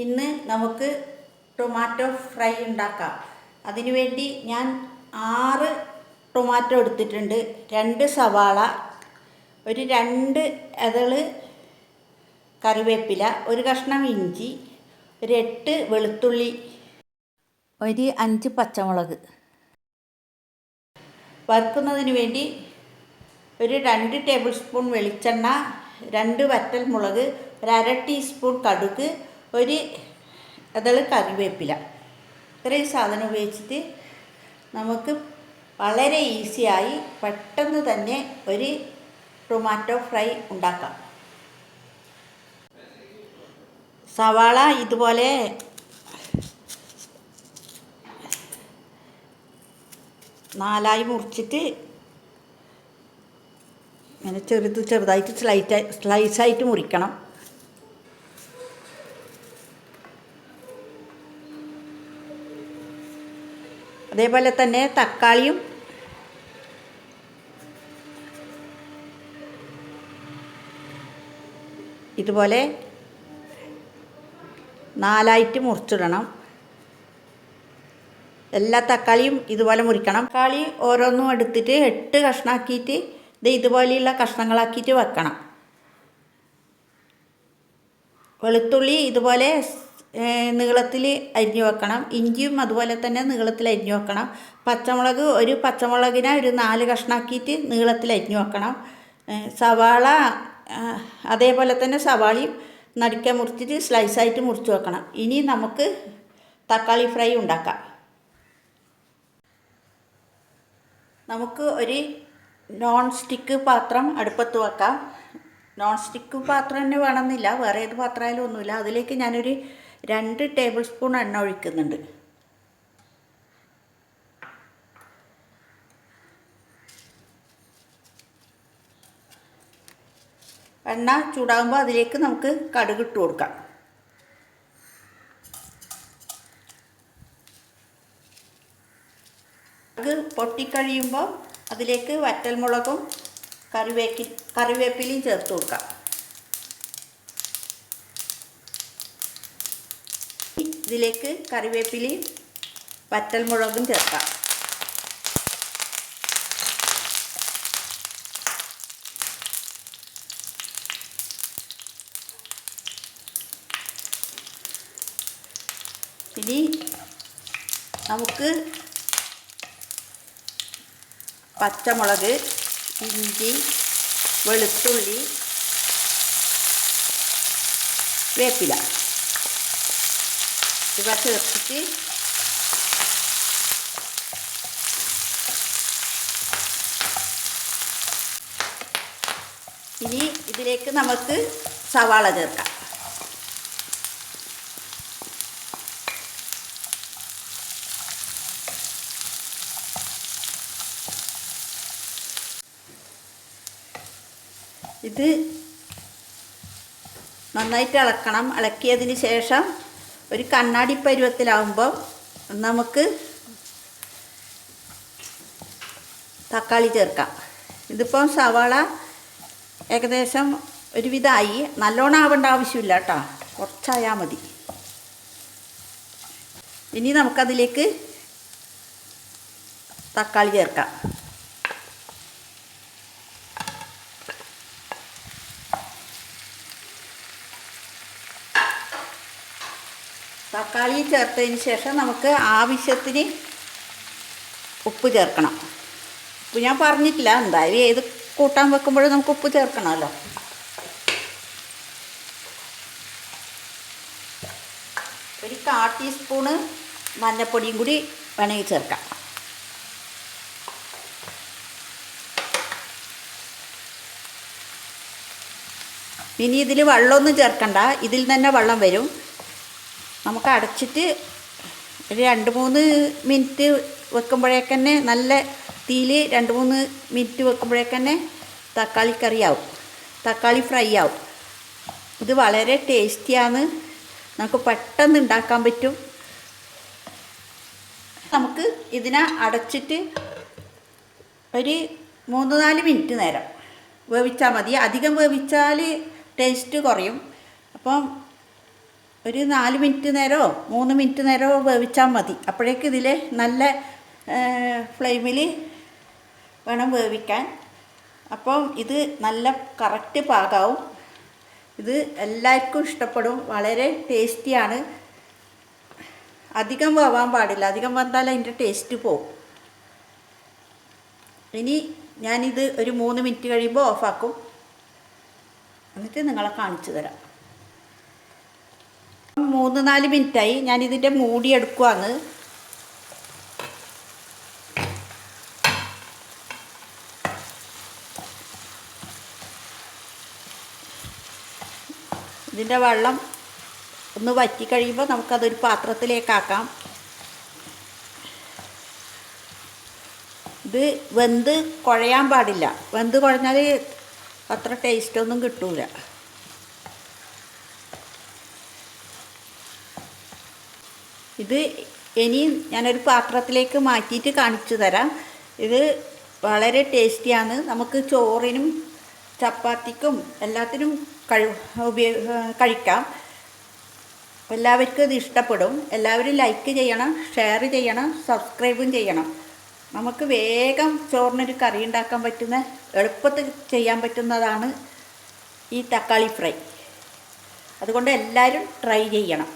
ഇന്ന് നമുക്ക് tomato fry ഉണ്ടാക്കാം. അതിനുവേണ്ടി ഞാൻ 6 ടൊമാറ്റോ എടുത്തിട്ടുണ്ട്, 2 സവാള, ഒരു 2 ഇതള് കറിവേപ്പില, ഒരു കഷ്ണം ഇഞ്ചി, ഒരു 8 വെളുത്തുള്ളി, ഒരു 5 പച്ചമുളക്. വറുക്കുന്നതിന് വേണ്ടി ഒരു 2 ടേബിൾ സ്പൂൺ വെളിച്ചെണ്ണ, 2 വറ്റൽമുളക്, ഒരു 1/2 ടീസ്പൂൺ കടുക്, ഒരു ഇതള് കറിവേപ്പില. ഇത്രയും സാധനം ഉപയോഗിച്ചിട്ട് നമുക്ക് വളരെ ഈസിയായി പെട്ടെന്ന് തന്നെ ഒരു ടൊമാറ്റോ ഫ്രൈ ഉണ്ടാക്കാം. സവാള ഇതുപോലെ നാലായി മുറിച്ചിട്ട് ഇങ്ങനെ ചെറുതായിട്ട് സ്ലൈസായിട്ട് മുറിക്കണം. അതേപോലെ തന്നെ തക്കാളിയും ഇതുപോലെ 4ആയിട്ട് മുറിച്ചിടണം. എല്ലാ തക്കാളിയും ഇതുപോലെ മുറിക്കണം. തക്കാളി ഓരോന്നും എടുത്തിട്ട് 8 കഷ്ണമാക്കിയിട്ട് ഇതുപോലെയുള്ള കഷ്ണങ്ങളാക്കിയിട്ട് വെക്കണം. വെളുത്തുള്ളി ഇതുപോലെ നീളത്തിൽ അരിഞ്ഞു വെക്കണം. ഇഞ്ചിയും അതുപോലെ തന്നെ നീളത്തിൽ അരിഞ്ഞു വെക്കണം. പച്ചമുളക്, ഒരു പച്ചമുളകിനെ ഒരു 4 കഷ്ണമാക്കിയിട്ട് നീളത്തിൽ അരിഞ്ഞു വെക്കണം. സവാള അതേപോലെ തന്നെ സവാളയും നടുക്കെ മുറിച്ചിട്ട് സ്ലൈസായിട്ട് മുറിച്ച് വെക്കണം. ഇനി നമുക്ക് തക്കാളി ഫ്രൈ ഉണ്ടാക്കാം. നമുക്ക് ഒരു നോൺ സ്റ്റിക്ക് പാത്രം അടുപ്പത്ത് വെക്കാം. നോൺ സ്റ്റിക്ക് പാത്രം തന്നെ വേണമെന്നില്ല, വേറെ ഏത് പാത്രമായാലും ഒന്നുമില്ല. അതിലേക്ക് ഞാനൊരു 2 ടേബിൾ സ്പൂൺ എണ്ണ ഒഴിക്കുന്നുണ്ട്. എണ്ണ ചൂടാകുമ്പോൾ അതിലേക്ക് നമുക്ക് കടുക് ഇട്ട് കൊടുക്കാം. കടുക് പൊട്ടിക്കഴിയുമ്പോൾ അതിലേക്ക് വറ്റൽമുളകും കറിവേപ്പിലയും ചേർത്ത് കൊടുക്കാം. ഇതിലേക്ക് കറിവേപ്പിലയും വറ്റൽമുളകും ചേർക്കാം. ഇനി നമുക്ക് പച്ചമുളക്, ഇഞ്ചി, വെളുത്തുള്ളി, വേപ്പില ഇവ ചേർത്തിട്ട് ഇനി ഇതിലേക്ക് നമുക്ക് സവാള ചേർക്കാം. ഇത് നന്നായിട്ട് ഇളക്കണം. ഇളക്കിയതിന് ശേഷം ഒരു കണ്ണാടി പരുവത്തിലാവുമ്പോൾ നമുക്ക് തക്കാളി ചേർക്കാം. ഇതിപ്പോൾ സവാള ഏകദേശം ഒരുവിധമായി, നല്ലോണം ആവേണ്ട ആവശ്യമില്ല കേട്ടോ, കുറച്ചായാൽ മതി. ഇനി നമുക്കതിലേക്ക് തക്കാളി ചേർക്കാം. തക്കാളി ചേർത്തതിന് ശേഷം നമുക്ക് ആവശ്യത്തിന് ഉപ്പ് ചേർക്കണം. ഉപ്പ് ഞാൻ പറഞ്ഞിട്ടില്ല, എന്തായാലും ഏത് കൂട്ടാൻ വെക്കുമ്പോഴും നമുക്ക് ഉപ്പ് ചേർക്കണമല്ലോ. ഒരു 1/4 ടീസ്പൂണ് മഞ്ഞൾപ്പൊടിയും കൂടി വേണമെങ്കിൽ ചേർക്കാം. ഇനി ഇതിൽ വെള്ളമൊന്നും ചേർക്കണ്ട, ഇതിൽ തന്നെ വെള്ളം വരും. നമുക്ക് അടച്ചിട്ട് ഒരു 2-3 മിനിറ്റ് വെക്കുമ്പോഴേക്കന്നെ, നല്ല തീയിൽ 2-3 മിനിറ്റ് വെക്കുമ്പോഴേക്കന്നെ തക്കാളി കറിയാവും, തക്കാളി ഫ്രൈ ആവും. ഇത് വളരെ ടേസ്റ്റിയാണ്, നമുക്ക് പെട്ടെന്ന് ഉണ്ടാക്കാൻ പറ്റും. നമുക്ക് ഇതിനെ അടച്ചിട്ട് ഒരു 3-4 മിനിറ്റ് നേരം വേവിച്ചാൽ മതി. അധികം വേവിച്ചാൽ ടേസ്റ്റ് കുറയും. അപ്പം ഒരു 4 മിനിറ്റ് നേരമോ 3 മിനിറ്റ് നേരമോ വേവിച്ചാൽ മതി. അപ്പോഴേക്ക് ഇതിൽ നല്ല ഫ്ലെയിമിൽ വേണം വേവിക്കാൻ. അപ്പം ഇത് നല്ല കറക്റ്റ് പാകമാവും. ഇത് എല്ലാവർക്കും ഇഷ്ടപ്പെടും, വളരെ ടേസ്റ്റിയാണ്. അധികം വേവാൻ പാടില്ല, അധികം വന്നാൽ അതിൻ്റെ ടേസ്റ്റ് പോവും. ഇനി ഞാനിത് ഒരു 3 മിനിറ്റ് കഴിയുമ്പോൾ ഓഫാക്കും, എന്നിട്ട് നിങ്ങളെ കാണിച്ചു തരാം. 3-4 മിനിറ്റായി. ഞാനിതിൻ്റെ മൂടി എടുക്കുവാണ്. ഇതിൻ്റെ വെള്ളം ഒന്ന് വറ്റി കഴിയുമ്പോൾ നമുക്കതൊരു പാത്രത്തിലേക്കാക്കാം. ഇത് വെന്ത് കുഴയാൻ പാടില്ല, വെന്ത് കുഴഞ്ഞാൽ അത്ര ടേസ്റ്റൊന്നും കിട്ടൂല. ഇത് ഇനി ഞാനൊരു പാത്രത്തിലേക്ക് മാറ്റിയിട്ട് കാണിച്ചു തരാം. ഇത് വളരെ ടേസ്റ്റിയാണ്. നമുക്ക് ചോറിനും ചപ്പാത്തിക്കും എല്ലാത്തിനും കഴിക്കാം. എല്ലാവർക്കും ഇത് ഇഷ്ടപ്പെടും. എല്ലാവരും ലൈക്ക് ചെയ്യണം, ഷെയർ ചെയ്യണം, സബ്സ്ക്രൈബും ചെയ്യണം. നമുക്ക് വേഗം ചോറിനൊരു കറി ഉണ്ടാക്കാൻ പറ്റുന്ന, എളുപ്പത്തിൽ ചെയ്യാൻ പറ്റുന്നതാണ് ഈ തക്കാളി ഫ്രൈ. അതുകൊണ്ട് എല്ലാവരും ട്രൈ ചെയ്യണം.